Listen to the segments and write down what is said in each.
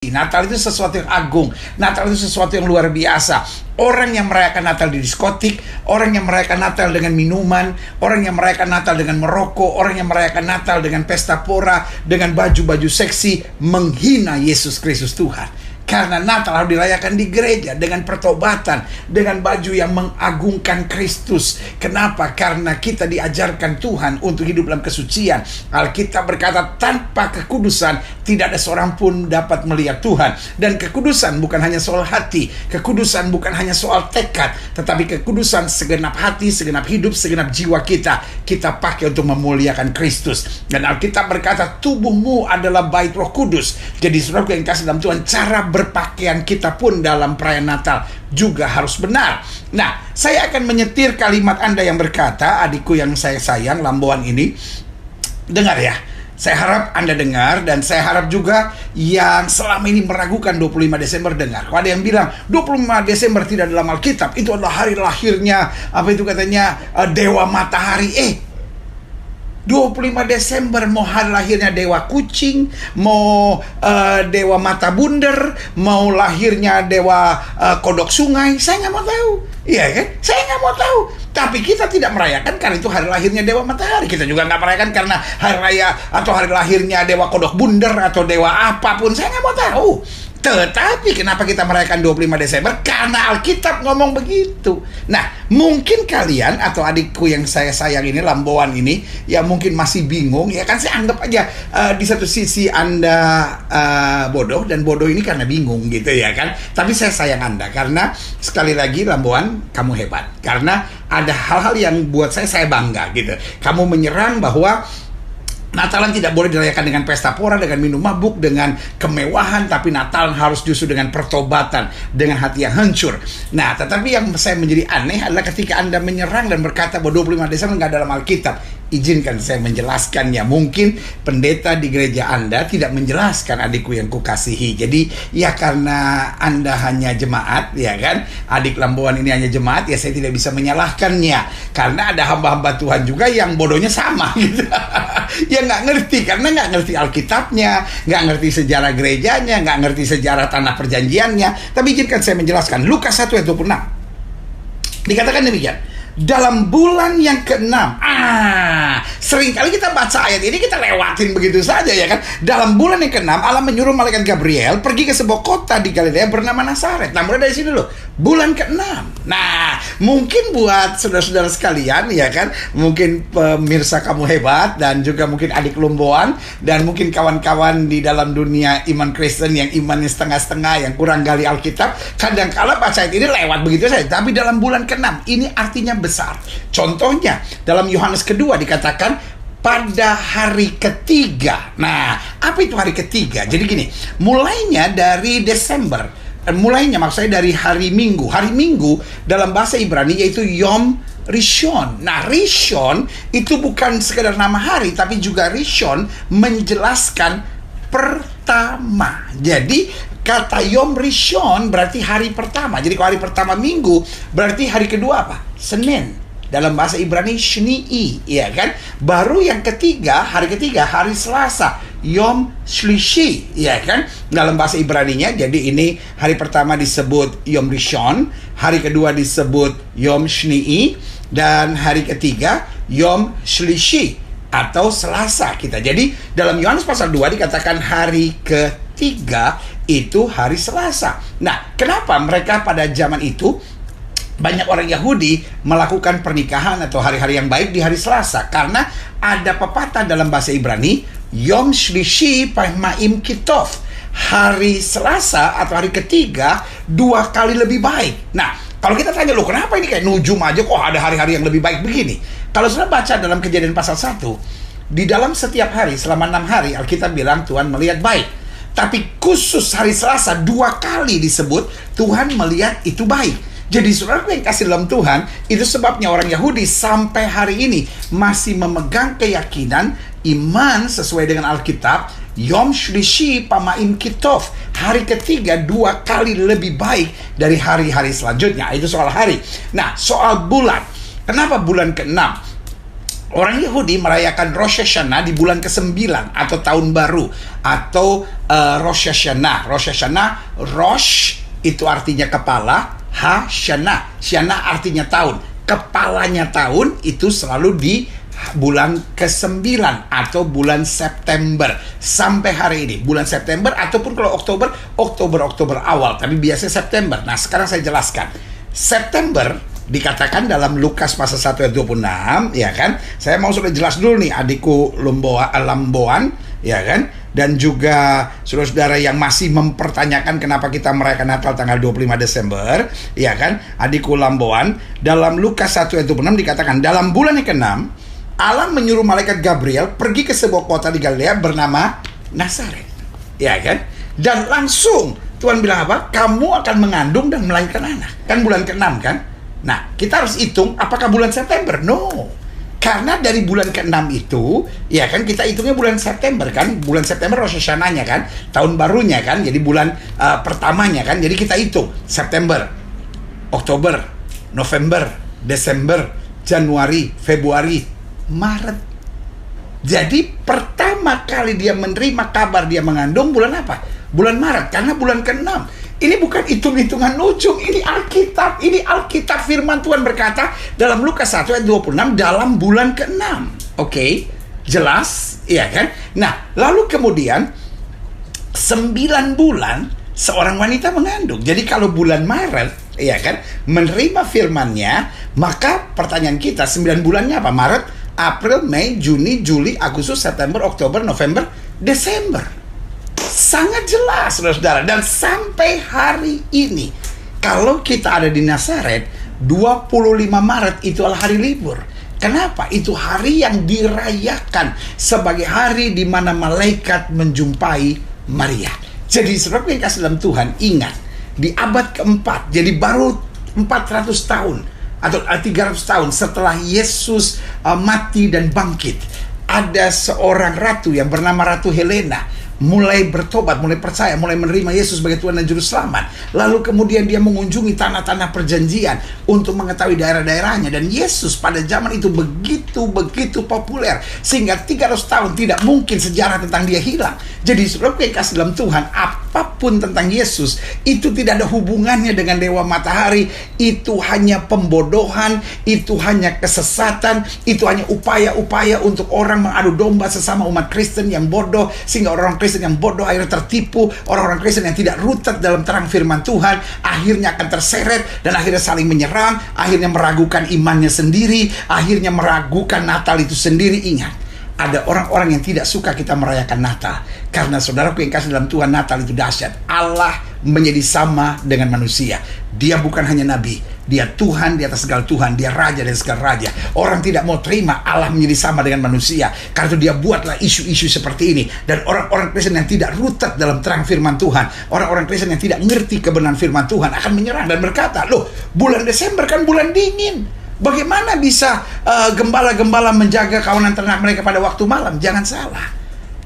Natal itu sesuatu yang agung. Natal itu sesuatu yang luar biasa. Orang yang merayakan Natal di diskotik, orang yang merayakan Natal dengan minuman, orang yang merayakan Natal dengan merokok, orang yang merayakan Natal dengan pesta pora, dengan baju-baju seksi, menghina Yesus Kristus Tuhan. Karena Natal harus dirayakan di gereja dengan pertobatan, dengan baju yang mengagungkan Kristus. Kenapa? Karena kita diajarkan Tuhan untuk hidup dalam kesucian. Alkitab berkata, tanpa kekudusan tidak ada seorang pun dapat melihat Tuhan. Dan kekudusan bukan hanya soal hati, kekudusan bukan hanya soal tekad, tetapi kekudusan segenap hati, segenap hidup, segenap jiwa kita pakai untuk memuliakan Kristus. Dan Alkitab berkata, tubuhmu adalah bait Roh Kudus. Jadi saudaraku yang kasih dalam Tuhan, cara berpakaian kita pun dalam perayaan Natal juga harus benar. Nah, saya akan menyetir kalimat Anda yang berkata, adikku yang saya sayang, Lamboan ini, dengar ya. Saya harap Anda dengar, dan saya harap juga yang selama ini meragukan 25 Desember dengar. Kalau ada yang bilang 25 Desember tidak dalam Alkitab, itu adalah hari lahirnya, apa itu katanya, Dewa Matahari. 25 Desember mau hari lahirnya Dewa Kucing, mau Dewa Mata Bunder, mau lahirnya Dewa Kodok Sungai, saya nggak mau tahu. Iya kan? Saya nggak mau tahu. Tapi kita tidak merayakan karena itu hari lahirnya Dewa Matahari. Kita juga nggak merayakan karena hari raya atau hari lahirnya Dewa Kodok Bunder atau Dewa apapun. Saya nggak mau tahu. Tetapi kenapa kita merayakan 25 Desember? Karena Alkitab ngomong begitu. Nah, mungkin kalian atau adikku yang saya sayang ini, Lamboan ini, ya mungkin masih bingung. Ya kan, saya anggap aja di satu sisi Anda bodoh, dan bodoh ini karena bingung gitu ya kan. Tapi saya sayang Anda karena sekali lagi Lamboan, kamu hebat. Karena ada hal-hal yang buat saya bangga gitu. Kamu menyerang bahwa Natalan tidak boleh dirayakan dengan pesta pora, dengan minum mabuk, dengan kemewahan, tapi Natal harus justru dengan pertobatan, dengan hati yang hancur. Nah, tetapi yang saya menjadi aneh adalah ketika Anda menyerang dan berkata bahwa 25 Desember nggak dalam Alkitab. Izinkan saya menjelaskannya. Mungkin pendeta di gereja Anda tidak menjelaskan, adikku yang kukasihi. Jadi ya karena Anda hanya jemaat, ya kan, adik Lamboan ini hanya jemaat, ya saya tidak bisa menyalahkannya. Karena ada hamba-hamba Tuhan juga yang bodohnya sama gitu. Ya nggak ngerti, karena nggak ngerti Alkitabnya, nggak ngerti sejarah gerejanya, nggak ngerti sejarah tanah perjanjiannya. Tapi izinkan saya menjelaskan. Lukas 1 ayat 26 dikatakan demikian. Dalam bulan yang ke-6, seringkali kita baca ayat ini, kita lewatin begitu saja ya kan. Dalam bulan yang ke-6, Allah menyuruh malaikat Gabriel pergi ke sebuah kota di Galilea bernama Nazaret. Nah, mulai dari sini dulu, bulan ke-6. Nah, mungkin buat saudara-saudara sekalian ya kan, mungkin pemirsa kamu hebat, dan juga mungkin adik Lamboan, dan mungkin kawan-kawan di dalam dunia iman Kristen yang imannya setengah-setengah, yang kurang gali Alkitab, kadang-kala baca ayat ini lewat begitu saja. Tapi dalam bulan ke-6, ini artinya besar. Contohnya dalam Yohanes kedua dikatakan pada hari ketiga. Nah, apa itu hari ketiga? Jadi gini, mulainya dari Desember, mulainya maksudnya dari hari Minggu. Hari Minggu dalam bahasa Ibrani yaitu Yom Rishon. Nah, Rishon itu bukan sekedar nama hari, tapi juga Rishon menjelaskan pertama. Jadi kata Yom Rishon berarti hari pertama. Jadi kalau hari pertama Minggu, berarti hari kedua apa? Senin. Dalam bahasa Ibrani Shni'i, ya kan? Baru yang ketiga, hari ketiga, hari Selasa, Yom Shlishi, ya kan? Dalam bahasa Ibraninya, jadi ini hari pertama disebut Yom Rishon, hari kedua disebut Yom Shni'i, dan hari ketiga Yom Shlishi atau Selasa kita. Jadi dalam Yohanes pasal 2 dikatakan hari ketiga itu hari Selasa. Nah, kenapa mereka pada zaman itu banyak orang Yahudi melakukan pernikahan atau hari-hari yang baik di hari Selasa? Karena ada pepatah dalam bahasa Ibrani, Yom Shlishi Pahmaim Kitov. Hari Selasa atau hari ketiga 2 kali lebih baik. Nah, kalau kita tanya, loh kenapa ini kayak nujum aja kok ada hari-hari yang lebih baik begini? Kalau sudah baca dalam Kejadian pasal 1, di dalam setiap hari selama 6 hari Alkitab bilang Tuhan melihat baik. Tapi khusus hari Selasa 2 kali disebut Tuhan melihat itu baik. Jadi saudaraku yang kasih dalam Tuhan, itu sebabnya orang Yahudi sampai hari ini masih memegang keyakinan iman sesuai dengan Alkitab. Yom Shlishi Pamaim Kitov, hari ketiga 2 kali lebih baik dari hari-hari selanjutnya. Itu soal hari. Nah, soal bulan. Kenapa bulan ke-6? Orang Yahudi merayakan Rosh Hashanah di bulan ke-9 atau tahun baru atau Rosh Hashanah. Rosh Hashanah, Rosh itu artinya kepala, Hashanah, Shana artinya tahun. Kepalanya tahun itu selalu di bulan ke-9 atau bulan September sampai hari ini. Bulan September ataupun kalau Oktober awal, tapi biasanya September. Nah, sekarang saya jelaskan. September dikatakan dalam Lukas pasal 1 ayat 26, ya kan? Saya mau sudah jelas dulu nih adikku Lamboan, ya kan? Dan juga saudara-saudara yang masih mempertanyakan kenapa kita merayakan Natal tanggal 25 Desember, ya kan? Adikku Lamboan, dalam Lukas 1 ayat 26 dikatakan, dalam bulan yang ke-6, Allah menyuruh malaikat Gabriel pergi ke sebuah kota di Galilea bernama Nazaret, ya kan? Dan langsung Tuhan bilang apa? Kamu akan mengandung dan melahirkan anak. Kan bulan ke-6 kan? Nah, kita harus hitung apakah bulan September? No. Karena dari bulan ke-6 itu, ya kan, kita hitungnya bulan September kan. Bulan September Rosh Hashanah-nya kan, tahun barunya kan. Jadi bulan pertamanya kan. Jadi kita hitung September, Oktober, November, Desember, Januari, Februari, Maret. Jadi pertama kali dia menerima kabar dia mengandung bulan apa? Bulan Maret, karena bulan ke-6. Ini bukan hitung-hitungan ujung, ini Alkitab. Ini Alkitab, firman Tuhan berkata dalam Lukas 1 ayat 26 dalam bulan ke-6. Oke, jelas, iya kan? Nah, lalu kemudian 9 bulan seorang wanita mengandung. Jadi kalau bulan Maret, iya kan, menerima firman-Nya, maka pertanyaan kita 9 bulannya apa? Maret, April, Mei, Juni, Juli, Agustus, September, Oktober, November, Desember. Sangat jelas, saudara-saudara. Dan sampai hari ini, kalau kita ada di Nazaret, 25 Maret itu adalah hari libur. Kenapa? Itu hari yang dirayakan sebagai hari di mana malaikat menjumpai Maria. Jadi, saudara yang kasih dalam Tuhan, ingat, di abad keempat, jadi baru 400 tahun atau 300 tahun setelah Yesus mati dan bangkit, ada seorang ratu yang bernama Ratu Helena mulai bertobat, mulai percaya, mulai menerima Yesus sebagai Tuhan dan Juru Selamat. Lalu kemudian dia mengunjungi tanah-tanah perjanjian untuk mengetahui daerah-daerahnya. Dan Yesus pada zaman itu begitu populer sehingga 300 tahun tidak mungkin sejarah tentang dia hilang. Jadi saudara yang kasih dalam Tuhan, apapun tentang Yesus itu tidak ada hubungannya dengan dewa matahari. Itu hanya pembodohan, itu hanya kesesatan, itu hanya upaya-upaya untuk orang mengadu domba sesama umat Kristen yang bodoh, sehingga orang Kristen yang bodoh akhirnya tertipu. Orang-orang Kristen yang tidak rooted dalam terang firman Tuhan akhirnya akan terseret dan akhirnya saling menyerang, akhirnya meragukan imannya sendiri, akhirnya meragukan Natal itu sendiri. Ingat, ada orang-orang yang tidak suka kita merayakan Natal, karena saudaraku yang kasih dalam Tuhan, Natal itu dahsyat. Allah menjadi sama dengan manusia. Dia bukan hanya nabi, dia Tuhan di atas segala Tuhan, dia Raja dari segala Raja. Orang tidak mau terima Allah menjadi sama dengan manusia, karena itu dia buatlah isu-isu seperti ini. Dan orang-orang Kristen yang tidak rooted dalam terang firman Tuhan, orang-orang Kristen yang tidak mengerti kebenaran firman Tuhan akan menyerang dan berkata, loh, bulan Desember kan bulan dingin, bagaimana bisa gembala-gembala menjaga kawanan ternak mereka pada waktu malam? Jangan salah.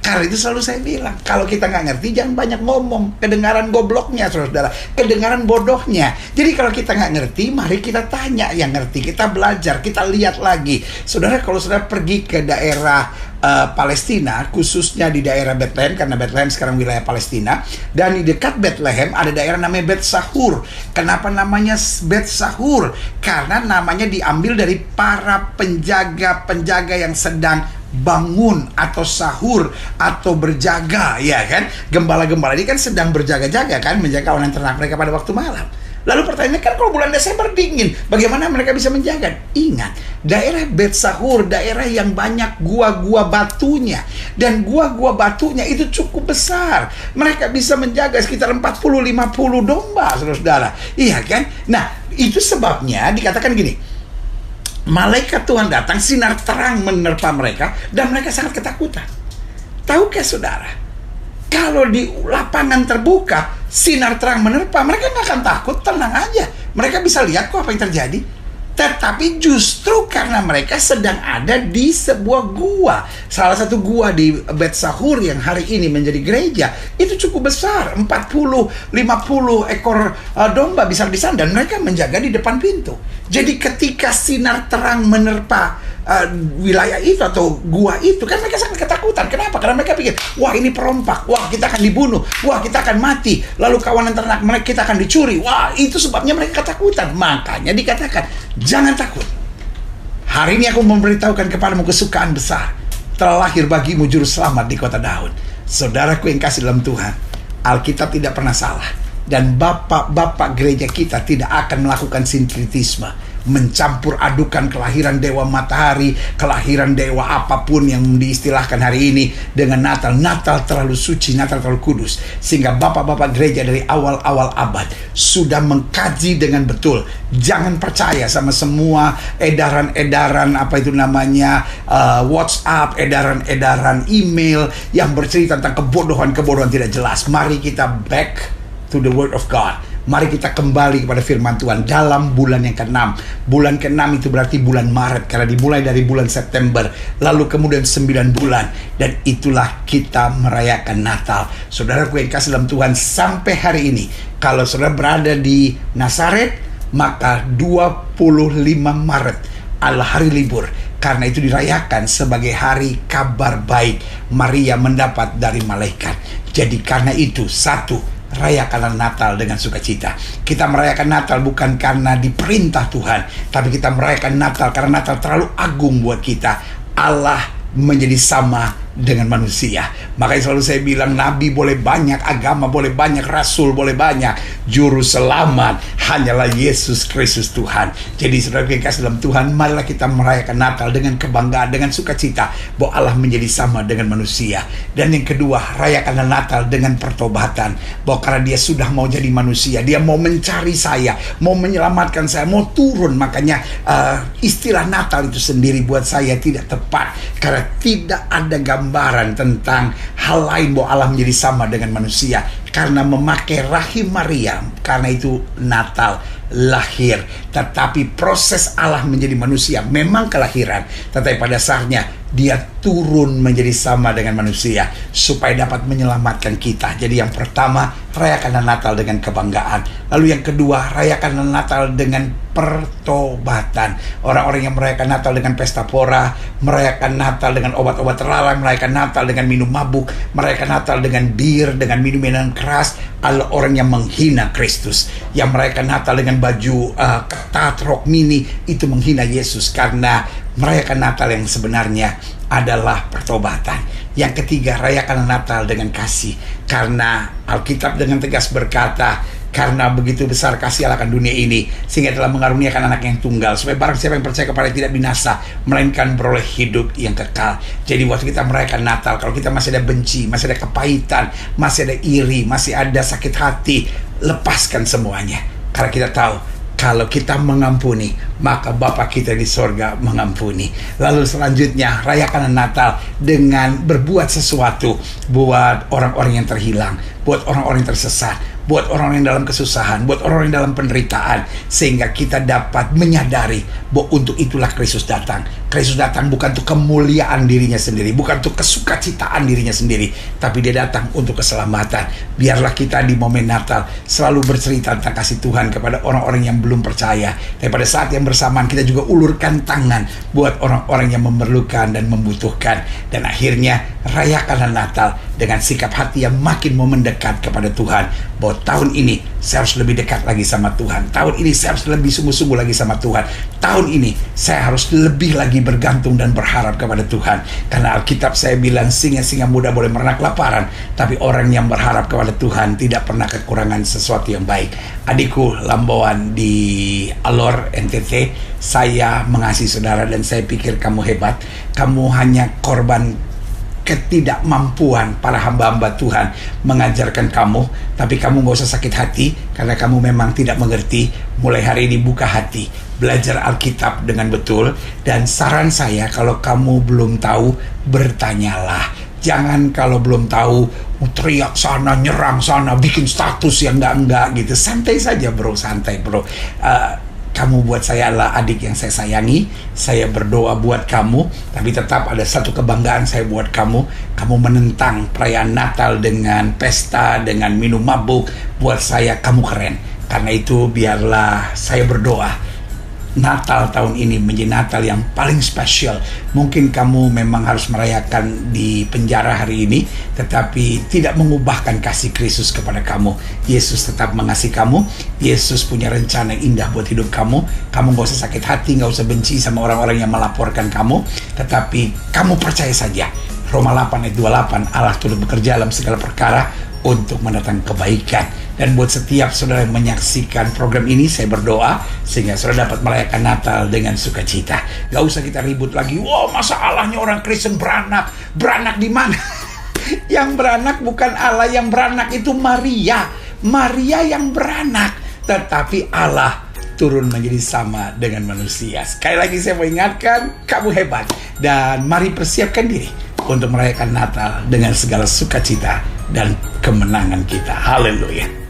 Karena itu selalu saya bilang, kalau kita nggak ngerti jangan banyak ngomong. Kedengaran gobloknya, saudara, kedengaran bodohnya. Jadi kalau kita nggak ngerti, mari kita tanya yang ngerti, kita belajar, kita lihat lagi. Saudara, kalau saudara pergi ke daerah Palestina, khususnya di daerah Bethlehem, karena Bethlehem sekarang wilayah Palestina, dan di dekat Bethlehem ada daerah namanya Bet Sahur. Kenapa namanya Bet Sahur? Karena namanya diambil dari para penjaga-penjaga yang sedang bangun atau sahur atau berjaga, ya kan? Gembala-gembala ini kan sedang berjaga-jaga kan, menjaga kawanan ternak mereka pada waktu malam. Lalu pertanyaannya kan, kalau bulan Desember dingin, bagaimana mereka bisa menjaga? Ingat, daerah Bet Sahur, daerah yang banyak gua-gua batunya. Dan gua-gua batunya itu cukup besar. Mereka bisa menjaga sekitar 40-50 domba, saudara-saudara. Iya kan? Nah, itu sebabnya dikatakan gini, malaikat Tuhan datang, sinar terang menerpa mereka, dan mereka sangat ketakutan. Tahukah saudara, kalau di lapangan terbuka, sinar terang menerpa, mereka nggak akan takut, tenang aja. Mereka bisa lihat kok apa yang terjadi. Tetapi justru karena mereka sedang ada di sebuah gua, salah satu gua di Bet Sahur yang hari ini menjadi gereja, itu cukup besar, 40-50 ekor domba bisa di sana, dan mereka menjaga di depan pintu. Jadi ketika sinar terang menerpa wilayah itu atau gua itu, kan mereka sangat ketakutan. Kenapa? Karena mereka pikir, wah ini perompak, wah kita akan dibunuh, wah kita akan mati, lalu kawanan ternak mereka kita akan dicuri. Wah, itu sebabnya mereka ketakutan. Makanya dikatakan, jangan takut. Hari ini aku memberitahukan kepadamu kesukaan besar. Telah lahir bagimu juru selamat di kota Daud. Saudaraku yang kasih dalam Tuhan, Alkitab tidak pernah salah. Dan bapak-bapak gereja kita tidak akan melakukan sinkretisme, mencampur adukan kelahiran dewa matahari, kelahiran dewa apapun yang diistilahkan hari ini dengan Natal. Natal terlalu suci, Natal terlalu kudus. Sehingga bapak-bapak gereja dari awal-awal abad sudah mengkaji dengan betul. Jangan percaya sama semua edaran-edaran WhatsApp, edaran-edaran email yang bercerita tentang kebodohan-kebodohan tidak jelas. Mari kita back to the word of God. Mari kita kembali kepada firman Tuhan dalam bulan yang ke-6. Bulan ke-6 itu berarti bulan Maret, karena dimulai dari bulan September, lalu kemudian 9 bulan, dan itulah kita merayakan Natal. Saudaraku yang kasih dalam Tuhan, sampai hari ini kalau saudara berada di Nazaret, maka 25 Maret adalah hari libur. Karena itu dirayakan sebagai hari kabar baik Maria mendapat dari malaikat. Jadi karena itu, satu, rayakanlah Natal dengan sukacita. Kita merayakan Natal bukan karena diperintah Tuhan, tapi kita merayakan Natal karena Natal terlalu agung buat kita. Allah menjadi sama dengan manusia. Makanya selalu saya bilang, nabi boleh banyak, agama boleh banyak, rasul boleh banyak, juru selamat hanyalah Yesus Kristus Tuhan. Jadi saudara yang kasih dalam Tuhan, marilah kita merayakan Natal dengan kebanggaan, dengan sukacita bahwa Allah menjadi sama dengan manusia. Dan yang kedua, rayakanlah Natal dengan pertobatan, bahwa karena dia sudah mau jadi manusia, dia mau mencari saya, mau menyelamatkan saya, mau turun. Makanya istilah Natal itu sendiri buat saya tidak tepat, karena tidak ada gambaran tentang hal lain bahwa Allah menjadi sama dengan manusia, karena memakai rahim Maria. Karena itu Natal lahir, tetapi proses Allah menjadi manusia memang kelahiran, tetapi pada dasarnya dia turun menjadi sama dengan manusia supaya dapat menyelamatkan kita. Jadi yang pertama, rayakanlah Natal dengan kebanggaan. Lalu yang kedua, rayakanlah Natal dengan pertobatan. Orang-orang yang merayakan Natal dengan pesta pora, merayakan Natal dengan obat-obat terlarang, merayakan Natal dengan minum mabuk, merayakan Natal dengan bir, dengan minum-minuman keras, adalah orang yang menghina Kristus. Yang merayakan Natal dengan baju ketat, rok mini, itu menghina Yesus, karena merayakan Natal yang sebenarnya adalah pertobatan. Yang ketiga, rayakan Natal dengan kasih, karena Alkitab dengan tegas berkata, karena begitu besar kasih Allah akan dunia ini, sehingga telah mengaruniakan anak yang tunggal, supaya barang siapa yang percaya kepada tidak binasa, melainkan beroleh hidup yang kekal. Jadi waktu kita merayakan Natal, kalau kita masih ada benci, masih ada kepahitan, masih ada iri, masih ada sakit hati, lepaskan semuanya. Karena kita tahu, kalau kita mengampuni, maka Bapa kita di sorga mengampuni. Lalu selanjutnya, rayakan Natal dengan berbuat sesuatu buat orang-orang yang terhilang, buat orang-orang yang tersesat, buat orang-orang yang dalam kesusahan, buat orang-orang yang dalam penderitaan, sehingga kita dapat menyadari bahwa untuk itulah Kristus datang. Kristus datang bukan untuk kemuliaan dirinya sendiri, bukan untuk kesukacitaan dirinya sendiri, tapi dia datang untuk keselamatan. Biarlah kita di momen Natal selalu bercerita tentang kasih Tuhan kepada orang-orang yang belum percaya. Dan pada saat yang bersamaan kita juga ulurkan tangan buat orang-orang yang memerlukan dan membutuhkan. Dan akhirnya rayakanlah Natal dengan sikap hati yang makin mau mendekat kepada Tuhan. Bahwa tahun ini saya harus lebih dekat lagi sama Tuhan. Tahun ini saya harus lebih sungguh-sungguh lagi sama Tuhan. Tahun ini saya harus lebih lagi bergantung dan berharap kepada Tuhan. Karena Alkitab saya bilang, singa-singa muda boleh merenak kelaparan, tapi orang yang berharap kepada Tuhan tidak pernah kekurangan sesuatu yang baik. Adikku Lambauan di Alor NTT, saya mengasihi saudara dan saya pikir kamu hebat. Kamu hanya korban ketidakmampuan para hamba-hamba Tuhan mengajarkan kamu, tapi kamu gak usah sakit hati karena kamu memang tidak mengerti. Mulai hari ini buka hati, belajar Alkitab dengan betul, dan saran saya, kalau kamu belum tahu, bertanyalah. Jangan kalau belum tahu teriak sana, nyerang sana, bikin status yang enggak gitu. Santai saja bro, santai bro. Kamu buat saya adalah adik yang saya sayangi. Saya berdoa buat kamu, tapi tetap ada satu kebanggaan saya buat kamu. Kamu menentang perayaan Natal dengan pesta, dengan minum mabuk. Buat saya kamu keren. Karena itu biarlah saya berdoa, Natal tahun ini menjadi Natal yang paling spesial. Mungkin kamu memang harus merayakan di penjara hari ini, tetapi tidak mengubahkan kasih Kristus kepada kamu. Yesus tetap mengasihi kamu. Yesus punya rencana yang indah buat hidup kamu. Kamu gak usah sakit hati, gak usah benci sama orang-orang yang melaporkan kamu, tetapi kamu percaya saja. Roma 8 ayat 28, Allah turut bekerja dalam segala perkara untuk mendatangkan kebaikan. Dan buat setiap saudara yang menyaksikan program ini, saya berdoa sehingga saudara dapat merayakan Natal dengan sukacita. Gak usah kita ribut lagi. Wow, masalahnya orang Kristen beranak. Beranak di mana? Yang beranak bukan Allah, yang beranak itu Maria. Maria yang beranak, tetapi Allah turun menjadi sama dengan manusia. Sekali lagi saya mau ingatkan, kamu hebat. Dan mari persiapkan diri untuk merayakan Natal dengan segala sukacita dan kemenangan kita. Haleluya.